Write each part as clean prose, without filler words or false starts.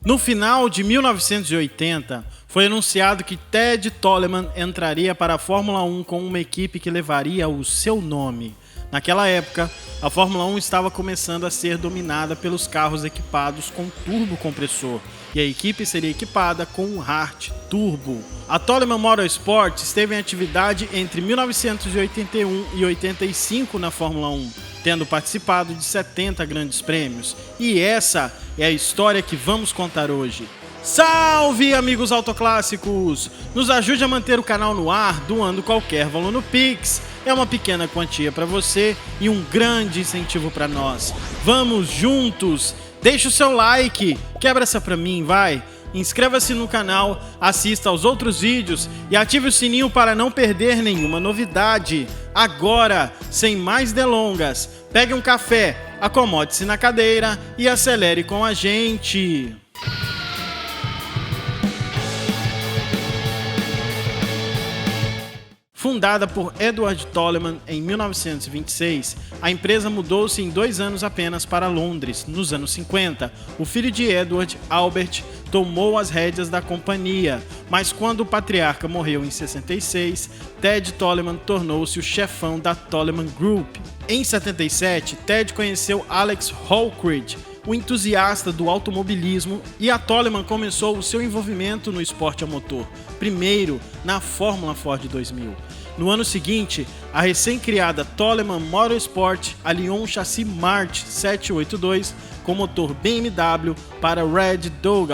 No final de 1980, foi anunciado que Ted Toleman entraria para a Fórmula 1 com uma equipe que levaria o seu nome. Naquela época, a Fórmula 1 estava começando a ser dominada pelos carros equipados com turbocompressor, e a equipe seria equipada com um Hart Turbo. A Toleman Motorsport esteve em atividade entre 1981 e 85 na Fórmula 1, tendo participado de 70 grandes prêmios. E essa é a história que vamos contar hoje. Salve, amigos autoclássicos! Nos ajude a manter o canal no ar doando qualquer valor no Pix. É uma pequena quantia para você e um grande incentivo para nós. Vamos juntos! Deixa o seu like, quebra essa pra mim, vai! Inscreva-se no canal, assista aos outros vídeos e ative o sininho para não perder nenhuma novidade. Agora, sem mais delongas, pegue um café, acomode-se na cadeira e acelere com a gente. Fundada por Edward Toleman em 1926, a empresa mudou-se em 2 anos apenas para Londres. Nos anos 50, o filho de Edward, Albert, tomou as rédeas da companhia, mas quando o patriarca morreu em 66, Ted Toleman tornou-se o chefão da Toleman Group. Em 77, Ted conheceu Alex Hallcridge, o entusiasta do automobilismo, e a Toleman começou o seu envolvimento no esporte a motor, primeiro na Fórmula Ford 2000. No ano seguinte, a recém-criada Toleman Motorsport aliou um chassi March 782 com motor BMW para Red Dogg.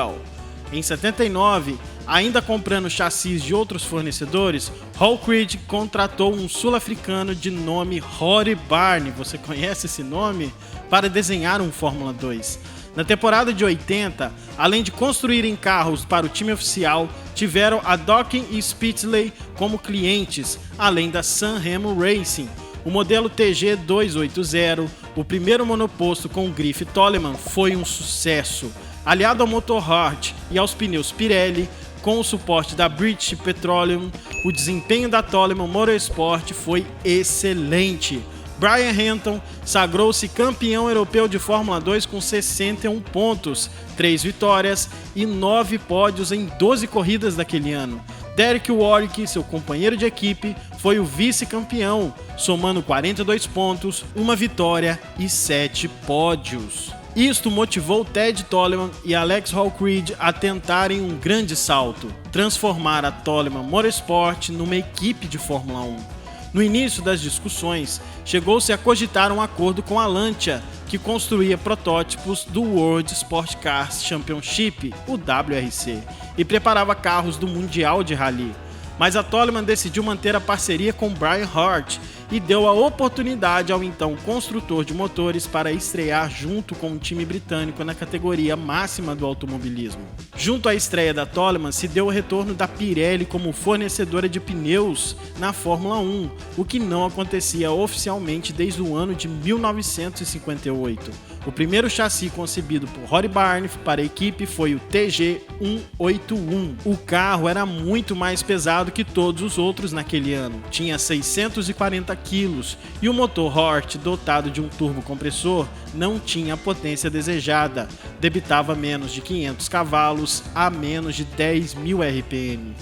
Em 79, ainda comprando chassis de outros fornecedores, Hallcridge contratou um sul-africano de nome Rory Barney, você conhece esse nome? Para desenhar um Fórmula 2. Na temporada de 80, além de construírem carros para o time oficial, tiveram a Docking e Spitzley como clientes, além da San Remo Racing. O modelo TG280, o primeiro monoposto com o grife Toleman, foi um sucesso. Aliado ao motor Hart e aos pneus Pirelli, com o suporte da British Petroleum, o desempenho da Toleman Motorsport foi excelente. Brian Henton sagrou-se campeão europeu de Fórmula 2 com 61 pontos, 3 vitórias e 9 pódios em 12 corridas daquele ano. Derek Warwick, seu companheiro de equipe, foi o vice-campeão, somando 42 pontos, 1 vitória e 7 pódios. Isto motivou Ted Toleman e Alex Hallcridge a tentarem um grande salto, transformar a Toleman Motorsport numa equipe de Fórmula 1. No início das discussões, chegou-se a cogitar um acordo com a Lancia, que construía protótipos do World Sport Car Championship, o WRC, e preparava carros do Mundial de Rally. Mas a Toleman decidiu manter a parceria com Brian Hart e deu a oportunidade ao então construtor de motores para estrear junto com um time britânico na categoria máxima do automobilismo. Junto à estreia da Toleman se deu o retorno da Pirelli como fornecedora de pneus na Fórmula 1, o que não acontecia oficialmente desde o ano de 1958. O primeiro chassi concebido por Rory Barney para a equipe foi o TG181. O carro era muito mais pesado que todos os outros naquele ano, tinha 640 quilos e o motor Hart, dotado de um turbocompressor, não tinha a potência desejada, debitava menos de 500 cavalos a menos de 10.000 RPM.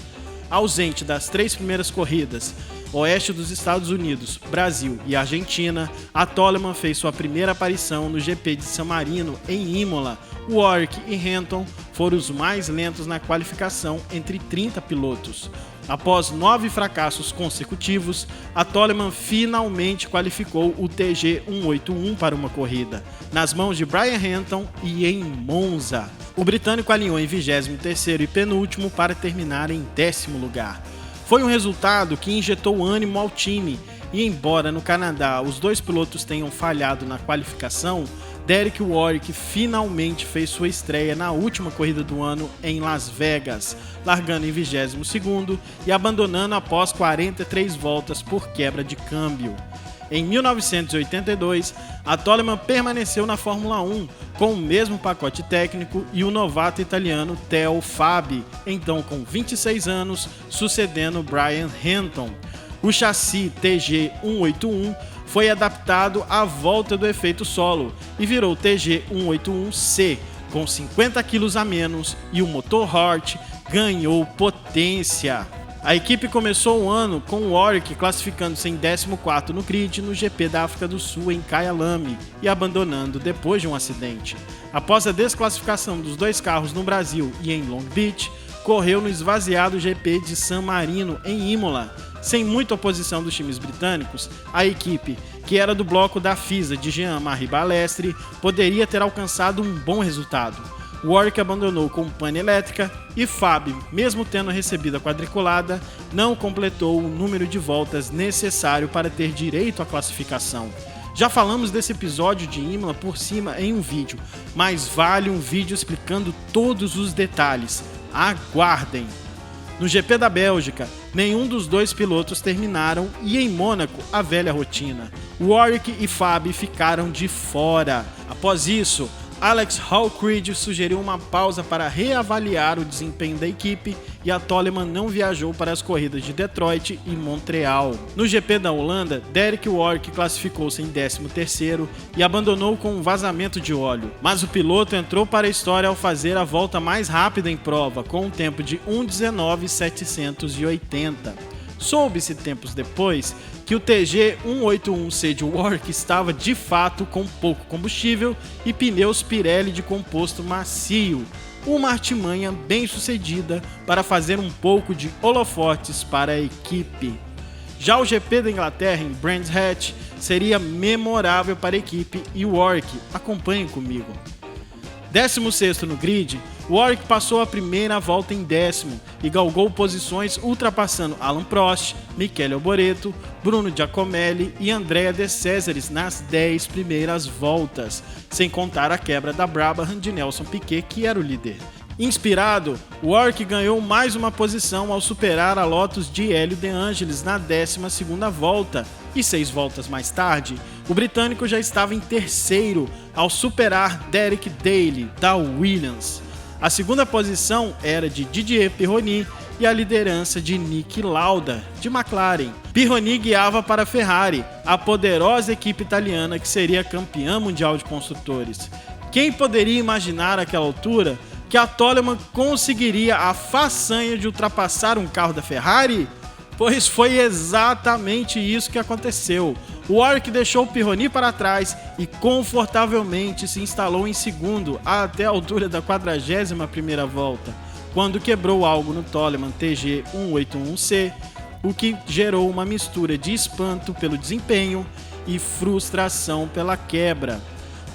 Ausente das 3 primeiras corridas, oeste dos Estados Unidos, Brasil e Argentina, a Toleman fez sua primeira aparição no GP de San Marino em Imola. Warwick e Henton foram os mais lentos na qualificação entre 30 pilotos. Após 9 fracassos consecutivos, a Toleman finalmente qualificou o TG181 para uma corrida, nas mãos de Brian Henton e em Monza. O britânico alinhou em 23º e penúltimo para terminar em 10º lugar. Foi um resultado que injetou ânimo ao time e, embora no Canadá os 2 pilotos tenham falhado na qualificação, Derek Warwick finalmente fez sua estreia na última corrida do ano em Las Vegas, largando em 22º e abandonando após 43 voltas por quebra de câmbio. Em 1982, a Toleman permaneceu na Fórmula 1 com o mesmo pacote técnico e o novato italiano Theo Fabi, então com 26 anos, sucedendo Brian Henton. O chassi TG181 foi adaptado à volta do efeito solo e virou TG181C, Com 50 quilos a menos e o motor Hort ganhou potência. A equipe começou o ano com o Warwick classificando-se em 14º no grid no GP da África do Sul em Kyalami e abandonando depois de um acidente. Após a desclassificação dos dois carros no Brasil e em Long Beach, correu no esvaziado GP de San Marino em Imola. Sem muita oposição dos times britânicos, a equipe, que era do bloco da FISA de Jean-Marie Balestre, poderia ter alcançado um bom resultado. Warwick abandonou com pane elétrica e Fábio, mesmo tendo recebido a quadriculada, não completou o número de voltas necessário para ter direito à classificação. Já falamos desse episódio de Imola por cima em um vídeo, mas vale um vídeo explicando todos os detalhes. Aguardem! No GP da Bélgica, nenhum dos dois pilotos terminaram e em Mônaco, a velha rotina. Warwick e Fábio ficaram de fora. Após isso, Alex Hall-Creed sugeriu uma pausa para reavaliar o desempenho da equipe e a Toleman não viajou para as corridas de Detroit e Montreal. No GP da Holanda, Derek Warwick classificou-se em 13º e abandonou com um vazamento de óleo, mas o piloto entrou para a história ao fazer a volta mais rápida em prova, com um tempo de 1:19.780. Soube-se tempos depois que o TG 181C de Warwick estava de fato com pouco combustível e pneus Pirelli de composto macio, uma artimanha bem sucedida para fazer um pouco de holofotes para a equipe. Já o GP da Inglaterra em Brands Hatch seria memorável para a equipe e Warwick, acompanhem comigo. 16º no grid, Warwick passou a primeira volta em 10º e galgou posições ultrapassando Alain Prost, Michele Alboreto, Bruno Giacomelli e Andrea De Cesaris nas 10 primeiras voltas, sem contar a quebra da Brabham de Nelson Piquet, que era o líder. Inspirado, Warwick ganhou mais uma posição ao superar a Lotus de Hélio De Angelis na 12ª volta, e 6 voltas mais tarde, o britânico já estava em terceiro ao superar Derek Daly, da Williams. A segunda posição era de Didier Pironi e a liderança de Niki Lauda, de McLaren. Pironi guiava para a Ferrari, a poderosa equipe italiana que seria campeã mundial de construtores. Quem poderia imaginar àquela altura que a Toleman conseguiria a façanha de ultrapassar um carro da Ferrari? Pois foi exatamente isso que aconteceu. O Warwick deixou o Pironi para trás e confortavelmente se instalou em segundo até a altura da 41ª volta, quando quebrou algo no Toleman TG 181C, o que gerou uma mistura de espanto pelo desempenho e frustração pela quebra.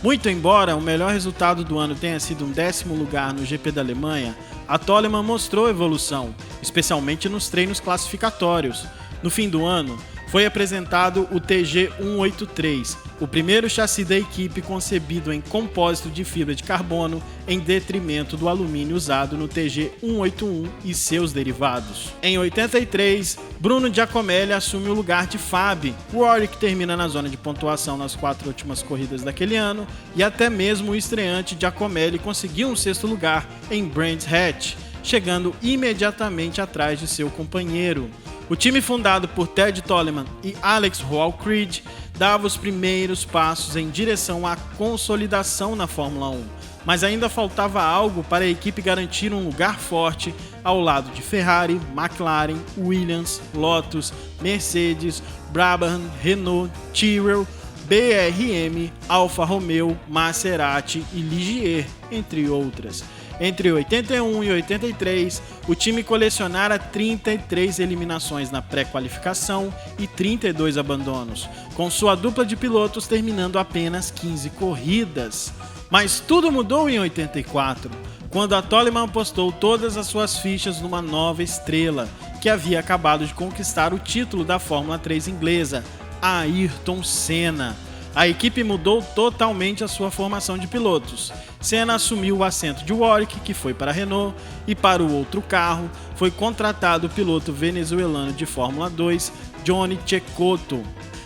Muito embora o melhor resultado do ano tenha sido um 10º lugar no GP da Alemanha, a Toleman mostrou evolução, especialmente nos treinos classificatórios. No fim do ano, foi apresentado o TG 183, o primeiro chassi da equipe concebido em compósito de fibra de carbono em detrimento do alumínio usado no TG 181 e seus derivados. Em 83, Bruno Giacomelli assume o lugar de Fábio. Warwick termina na zona de pontuação nas 4 últimas corridas daquele ano e até mesmo o estreante Giacomelli conseguiu um 6º lugar em Brands Hatch, chegando imediatamente atrás de seu companheiro. O time fundado por Ted Toleman e Alex Hall-Creed dava os primeiros passos em direção à consolidação na Fórmula 1, mas ainda faltava algo para a equipe garantir um lugar forte ao lado de Ferrari, McLaren, Williams, Lotus, Mercedes, Brabham, Renault, Tyrrell, BRM, Alfa Romeo, Maserati e Ligier, entre outras. Entre 81 e 83, o time colecionara 33 eliminações na pré-qualificação e 32 abandonos, com sua dupla de pilotos terminando apenas 15 corridas. Mas tudo mudou em 84, quando a Toleman apostou todas as suas fichas numa nova estrela, que havia acabado de conquistar o título da Fórmula 3 inglesa, Ayrton Senna. A equipe mudou totalmente a sua formação de pilotos. Senna assumiu o assento de Warwick, que foi para a Renault, e para o outro carro foi contratado o piloto venezuelano de Fórmula 2, Johnny Cecotto.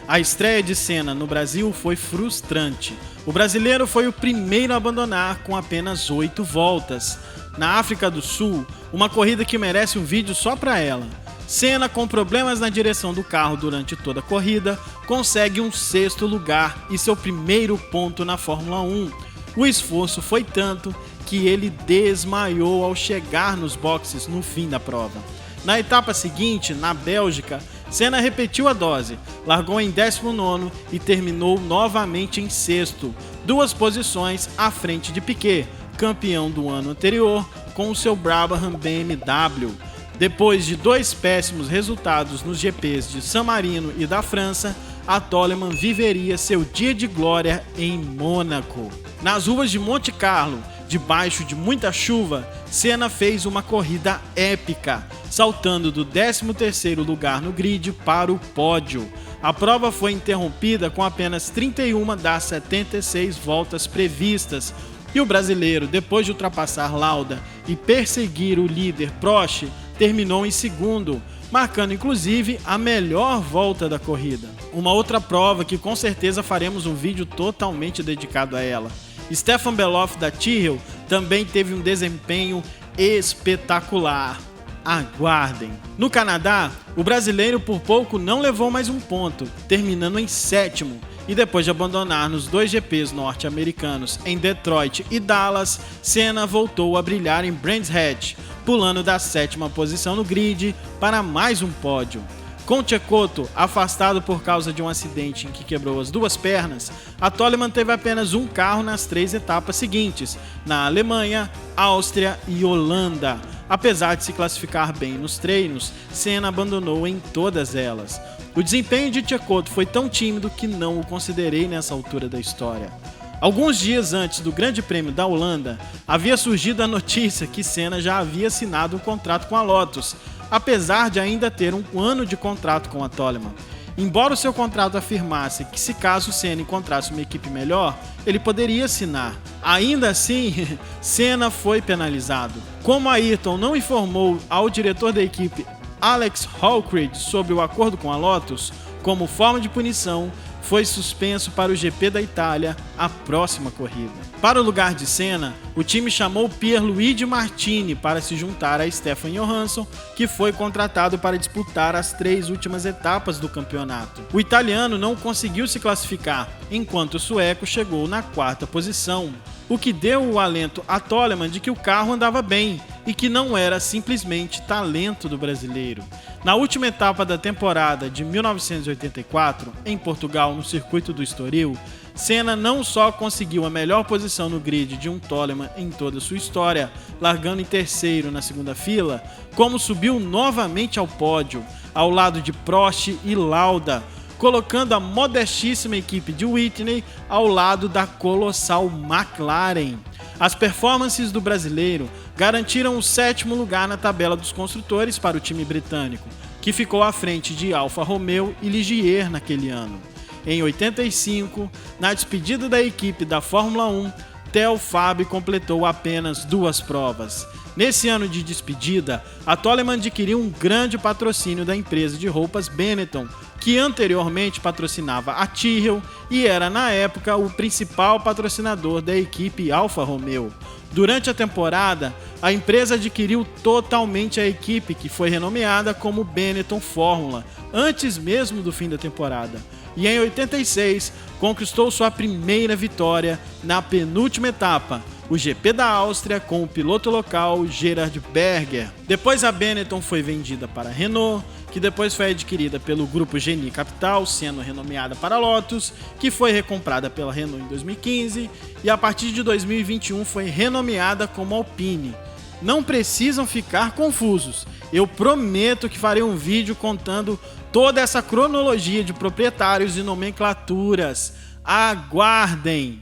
A estreia de Senna no Brasil foi frustrante. O brasileiro foi o primeiro a abandonar com apenas 8 voltas. Na África do Sul, uma corrida que merece um vídeo só para ela. Senna, com problemas na direção do carro durante toda a corrida, consegue um 6º lugar e seu primeiro ponto na Fórmula 1. O esforço foi tanto que ele desmaiou ao chegar nos boxes no fim da prova. Na etapa seguinte, na Bélgica, Senna repetiu a dose, largou em 19º e terminou novamente em 6º, 2 posições à frente de Piquet, campeão do ano anterior, com o seu Brabham BMW. Depois de 2 péssimos resultados nos GPs de San Marino e da França, a Toleman viveria seu dia de glória em Mônaco. Nas ruas de Monte Carlo, debaixo de muita chuva, Senna fez uma corrida épica, saltando do 13º lugar no grid para o pódio. A prova foi interrompida com apenas 31 das 76 voltas previstas, e o brasileiro, depois de ultrapassar Lauda e perseguir o líder Prost, terminou em 2º, marcando inclusive a melhor volta da corrida. Uma outra prova que com certeza faremos um vídeo totalmente dedicado a ela. Stefan Beloff da Tyrrell também teve um desempenho espetacular. Aguardem! No Canadá, o brasileiro por pouco não levou mais um ponto, terminando em 7º, e depois de abandonar nos 2 GPs norte-americanos em Detroit e Dallas, Senna voltou a brilhar em Brands Hatch, pulando da 7ª posição no grid para mais um pódio. Com Cecotto afastado por causa de um acidente em que quebrou as 2 pernas, a Toleman teve apenas um carro nas 3 etapas seguintes, na Alemanha, Áustria e Holanda. Apesar de se classificar bem nos treinos, Senna abandonou em todas elas. O desempenho de Cecotto foi tão tímido que não o considerei nessa altura da história. Alguns dias antes do Grande Prêmio da Holanda, havia surgido a notícia que Senna já havia assinado um contrato com a Lotus, apesar de ainda ter um ano de contrato com a Toleman. Embora o seu contrato afirmasse que se caso Senna encontrasse uma equipe melhor, ele poderia assinar. Ainda assim, Senna foi penalizado. Como a Ayrton não informou ao diretor da equipe Alex Hallcreed sobre o acordo com a Lotus, como forma de punição, foi suspenso para o GP da Itália, a próxima corrida. Para o lugar de Senna, o time chamou Pierluigi Martini para se juntar a Stefan Johansson, que foi contratado para disputar as 3 últimas etapas do campeonato. O italiano não conseguiu se classificar, enquanto o sueco chegou na 4ª posição, o que deu o alento a Toleman de que o carro andava bem e que não era simplesmente talento do brasileiro. Na última etapa da temporada de 1984, em Portugal, no circuito do Estoril, Senna não só conseguiu a melhor posição no grid de um Toleman em toda a sua história, largando em 3º na 2ª fila, como subiu novamente ao pódio, ao lado de Prost e Lauda, colocando a modestíssima equipe de Whitney ao lado da colossal McLaren. As performances do brasileiro garantiram o 7º lugar na tabela dos construtores para o time britânico, que ficou à frente de Alfa Romeo e Ligier naquele ano. Em 85, na despedida da equipe da Fórmula 1, Theo Fabi completou apenas 2 provas. Nesse ano de despedida, a Toleman adquiriu um grande patrocínio da empresa de roupas Benetton, que anteriormente patrocinava a Tyrrell e era na época o principal patrocinador da equipe Alfa Romeo. Durante a temporada, a empresa adquiriu totalmente a equipe, que foi renomeada como Benetton Fórmula, antes mesmo do fim da temporada. E em 86, conquistou sua primeira vitória na penúltima etapa, o GP da Áustria, com o piloto local Gerhard Berger. Depois a Benetton foi vendida para a Renault, que depois foi adquirida pelo grupo Genie Capital, sendo renomeada para Lotus, que foi recomprada pela Renault em 2015 e a partir de 2021 foi renomeada como Alpine. Não precisam ficar confusos, eu prometo que farei um vídeo contando toda essa cronologia de proprietários e nomenclaturas. Aguardem!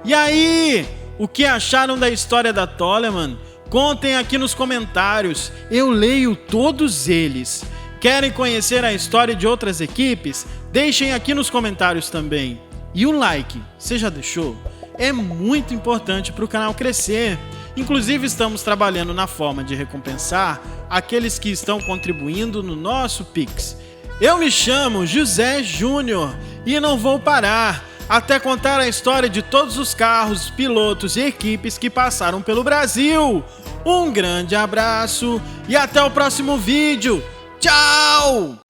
E aí, o que acharam da história da Toleman? Contem aqui nos comentários, eu leio todos eles. Querem conhecer a história de outras equipes? Deixem aqui nos comentários também. E o like, você já deixou? É muito importante para o canal crescer. Inclusive estamos trabalhando na forma de recompensar aqueles que estão contribuindo no nosso Pix. Eu me chamo José Júnior e não vou parar até contar a história de todos os carros, pilotos e equipes que passaram pelo Brasil. Um grande abraço e até o próximo vídeo. Tchau!